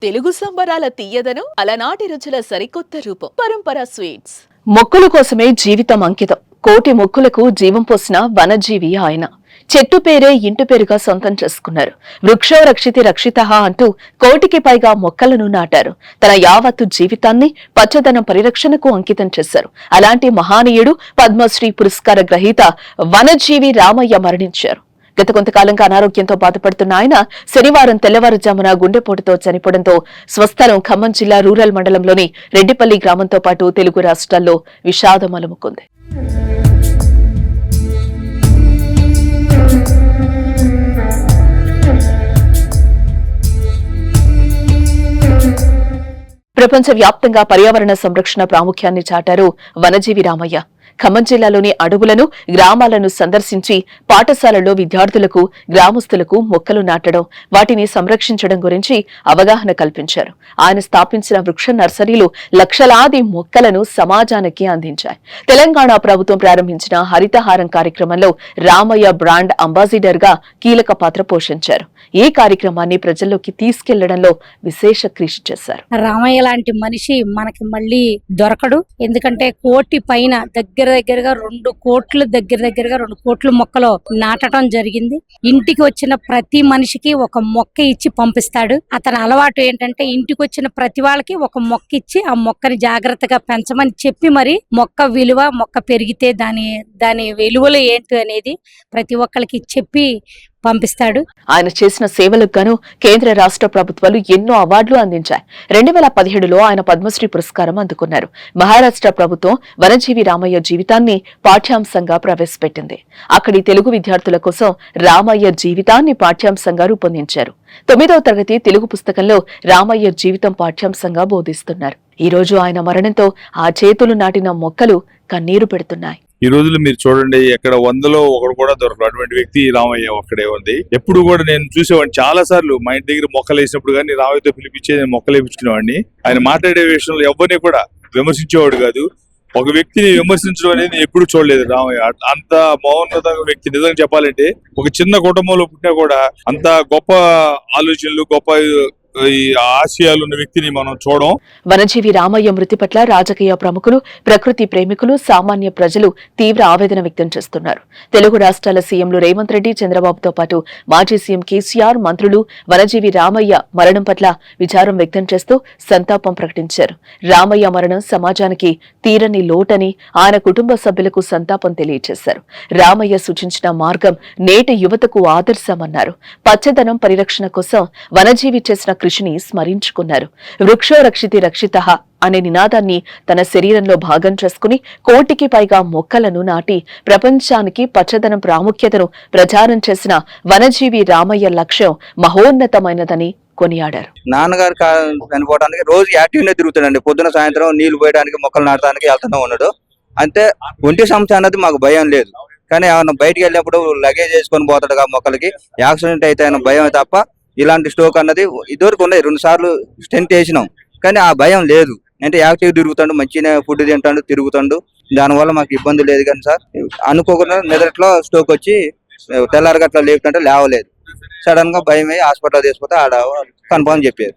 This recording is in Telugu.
తెలుగు సంబరాల తీయదను అలనాటి రుచుల సరికొత్త రూపం పరంపర స్వీట్స్. మొక్కుల కోసమే జీవితం అంకితం. కోటి మొక్కులకు జీవం పోసిన వనజీవి ఆయన. చెట్టు పేరే ఇంటి పేరుగా సొంతం చేసుకున్నారు. వృక్షో రక్షితి రక్షితః అంటూ కోటికి పైగా మొక్కలను నాటారు. తన యావత్తు జీవితాన్ని పచ్చదనం పరిరక్షణకు అంకితం చేశారు. అలాంటి మహానీయుడు పద్మశ్రీ పురస్కార గ్రహీత వనజీవి రామయ్య మరణించారు. గత కొంతకాలంగా అనారోగ్యంతో బాధపడుతున్న ఆయన శనివారం తెల్లవారుజామున గుండెపోటుతో చనిపోవడంతో స్వస్థలం ఖమ్మం జిల్లా రూరల్ మండలంలోని రెడ్డిపల్లి గ్రామంతో పాటు తెలుగు రాష్ట్రాల్లో విషాదం అలుముకుంది. ప్రపంచవ్యాప్తంగా పర్యావరణ సంరక్షణ ప్రాముఖ్యాన్ని చాటారు వనజీవి రామయ్య. ఖమ్మం జిల్లాలోని అడవులను, గ్రామాలను సందర్శించి పాఠశాలల్లో విద్యార్థులకు, గ్రామస్తులకు మొక్కలు నాటడం, వాటిని సంరక్షించడం గురించి అవగాహన కల్పించారు. ఆయన స్థాపించిన వృక్ష నర్సరీలు లక్షలాది మొక్కలను సమాజానికి అందించాయి. తెలంగాణ ప్రభుత్వం ప్రారంభించిన హరితహారం కార్యక్రమంలో రామయ్య బ్రాండ్ అంబాసిడర్ గా కీలక పాత్ర పోషించారు. ఈ కార్యక్రమాన్ని ప్రజల్లోకి తీసుకెళ్లడంలో విశేష కృషి చేశారు. రామయ్య లాంటి మనిషి మనకి మళ్ళీ దొరకడు. ఎందుకంటే కోటి పైన దగ్గరగా 2 కోట్ల దగ్గరగా 2 కోట్ల మొక్కలు నాటడం జరిగింది. ఇంటికి వచ్చిన ప్రతి మనిషికి ఒక మొక్క ఇచ్చి పంపిస్తాడు. అతని అలవాటు ఏంటంటే ఇంటికి వచ్చిన ప్రతి వాళ్ళకి ఒక మొక్క ఇచ్చి ఆ మొక్కని జాగ్రత్తగా పెంచమని చెప్పి మరి మొక్క విలువ, మొక్క పెరిగితే దాని విలువలు ఏంటి అనేది ప్రతి ఒక్కరికి చెప్పి పంపిస్తాడు. ఆయన చేసిన సేవలకు గాను కేంద్ర రాష్ట్ర ప్రభుత్వాలు ఎన్నో అవార్డులు అందించాయి. 2017లో ఆయన పద్మశ్రీ పురస్కారం అందుకున్నారు. మహారాష్ట్ర ప్రభుత్వం వనజీవి రామయ్య జీవితాన్ని పాఠ్యాంశంగా ప్రవేశపెట్టింది. అక్కడి తెలుగు విద్యార్థుల కోసం రామయ్య జీవితాన్ని పాఠ్యాంశంగా రూపొందించారు. 9వ తరగతి తెలుగు పుస్తకంలో రామయ్య జీవితం పాఠ్యాంశంగా బోధిస్తున్నారు. ఈ రోజు ఆయన మరణంతో ఆ చేతులు నాటిన మొక్కలు కన్నీరు పెడుతున్నాయి. ఈ రోజులు మీరు చూడండి, ఎక్కడ 100లో ఒకడు కూడా దొరకడు. అటువంటి వ్యక్తి రామయ్య ఒక్కడే ఉంది. ఎప్పుడు కూడా నేను చూసేవాడిని చాలా సార్లు. మా ఇంటి దగ్గర మొక్కలు వేసినప్పుడు కానీ రామయ్యతో పిలిపించే నేను మొక్కలు వేయించుకునేవాడిని. ఆయన మాట్లాడే విషయంలో ఎవరిని కూడా విమర్శించేవాడు కాదు. ఒక వ్యక్తిని విమర్శించడం అనేది ఎప్పుడు చూడలేదు రామయ్య. అంత మౌన్నత వ్యక్తి. నిజంగా చెప్పాలంటే ఒక చిన్న కుటుంబంలో పుట్టినా కూడా అంత గొప్ప ఆలోచనలు, గొప్ప ఈ ఆశయాలు ఉన్న వ్యక్తిని మనం చూడం. వనజీవి రామయ్య మృతి పట్ల రాజకీయ ప్రముఖులు, ప్రకృతి ప్రేమికులు, సామాన్య ప్రజలు తీవ్ర ఆవేదన వ్యక్తం చేస్తున్నారు. తెలుగు రాష్ట్రాల సీఎంలు రేవంత్ రెడ్డి, చంద్రబాబుతో పాటు మాజీ సీఎం కేసీఆర్, మంత్రులు వనజీవి రామయ్య మరణం పట్ల విచారం వ్యక్తం చేస్తూ సంతాపం ప్రకటించారు. రామయ్య మరణం సమాజానికి తీరని లోటని ఆయన కుటుంబ సభ్యులకు సంతాపం తెలియజేశారు. రామయ్య సూచించిన మార్గం నేటి యువతకు ఆదర్శమన్నారు. పచ్చదనం పరిరక్షణ కోసం వనజీవి చేసిన కృషిని స్మరించుకున్నారు. వృక్షో రక్షితి రక్షితః అనే నినాదాన్ని తన శరీరంలో భాగం చేసుకుని కోటికి పైగా మొక్కలను నాటి ప్రపంచానికి పచ్చదనం ప్రాముఖ్యతను ప్రచారం చేసిన వనజీవి రామయ్య లక్ష్యం మహోన్నతమైనదని కొనియాడారు. నాన్నగారు చనిపోవడానికి రోజు యాక్టివ్గా తిరుగుతాడండి. పొద్దున సాయంత్రం నీళ్లు పోయడానికి, మొక్కలు నాటడానికి వెళ్తూనే ఉన్నాడు. అంటే ఒంటి సమస్య అన్నది మాకు భయం లేదు. కానీ ఆయన బయటికి వెళ్ళినప్పుడు లగేజ్ వేసుకొని పోతాడు. మొక్కలకి యాక్సిడెంట్ అయితే ఆయన భయం తప్ప ఇలాంటి స్టోక్ అన్నది ఇదివరకు ఉన్నాయి. 2 సార్లు స్టెంట్ వేసినాం కానీ ఆ భయం లేదు. అంటే యాక్టివ్ తిరుగుతాడు, మంచిగా ఫుడ్ తింటాడు, తిరుగుతాడు. దానివల్ల మాకు ఇబ్బంది లేదు. కానీ సార్ అనుకోకుండా నిద్రలో స్టోక్ వచ్చి తెల్లారగట్ల లేకుంటే లేవలేదు. సడన్ గా భయం అయ్యి హాస్పిటల్ తీసుకుపోతే ఆడ కన్ఫర్మ్ చెప్పారు.